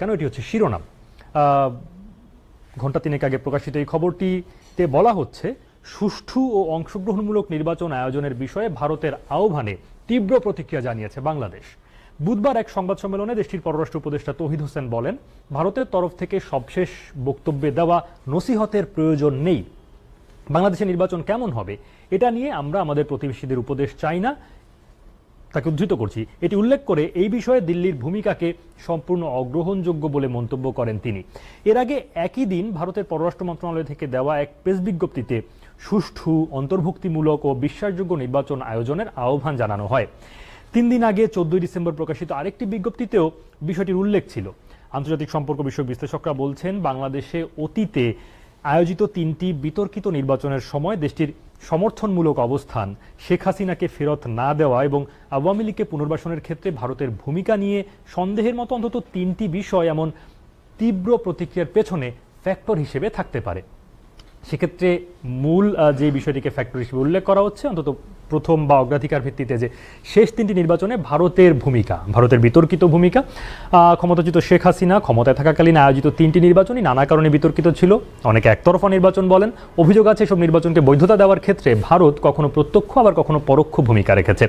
কেন এটি হচ্ছে শিরোনাম। ঘণ্টা তিনেক আগে প্রকাশিত এই খবরটিতে বলা হচ্ছে, সুষ্ঠু ও অংশগ্রহণমূলক নির্বাচন আয়োজনের বিষয়ে ভারতের আহ্বানে তীব্র প্রতিক্রিয়া জানিয়েছে বাংলাদেশ। বুধবার এক সংবাদ সম্মেলনে দেশটির পররাষ্ট্র উপদেষ্টা তৌহিদ হোসেন বলেন, ভারতের তরফ থেকে সবশেষ বক্তব্যে দেওয়া নসিহতের প্রয়োজন নেই। বাংলাদেশের নির্বাচন কেমন হবে এটা নিয়ে আমরা আমাদের প্রতিবেশীদের উপদেশ চাই না। তাকে উদ্ধৃত করছি, এটি উল্লেখ করে এই বিষয়ে দিল্লির ভূমিকাকে সম্পূর্ণ অগ্রহণযোগ্য বলে মন্তব্য করেন তিনি। এর আগে একই দিন ভারতের পররাষ্ট্র মন্ত্রণালয় থেকে দেওয়া এক প্রেস বিজ্ঞপ্তিতে সুষ্ঠু, অন্তর্ভুক্তিমূলক ও বিশ্বাসযোগ্য নির্বাচন আয়োজনের আহ্বান জানানো হয়। 3 দিন আগে 14 ডিসেম্বর প্রকাশিত আরেকটি বিজ্ঞপ্তিতেও বিষয়টির উল্লেখ ছিল। আন্তর্জাতিক সম্পর্ক বিষয়ক বিশ্লেষকরা বলছেন, বাংলাদেশে অতীতে আয়োজিত 3টি বিতর্কিত নির্বাচনের সময় দেশটির সমর্থনমূলক অবস্থান, শেখ হাসিনাকে ফেরত না দেওয়া এবং আওয়ামী লীগকে পুনর্বাসনের ক্ষেত্রে ভারতের ভূমিকা নিয়ে সন্দেহের মতো অন্তত 3টি বিষয় এমন তীব্র প্রতিক্রিয়ার পেছনে ফ্যাক্টর হিসেবে থাকতে পারে। সেক্ষেত্রে মূল যে বিষয়টিকে ফ্যাক্টর হিসেবে উল্লেখ করা হচ্ছে, অন্তত প্রথম বা অগ্রাধিকার ভিত্তিতে, যে শেষ 3টি নির্বাচনে ভারতের ভূমিকা, ভারতের বিতর্কিত ভূমিকা। ক্ষমতাচ্যুত শেখ হাসিনা ক্ষমতায় থাকাকালীন আয়োজিত 3টি নির্বাচনই নানা কারণে বিতর্কিত ছিল। অনেকে একতরফা নির্বাচন বলেন। অভিযোগ আছে এসব নির্বাচনকে বৈধতা দেওয়ার ক্ষেত্রে ভারত কখনো প্রত্যক্ষ আবার কখনো পরোক্ষ ভূমিকা রেখেছে।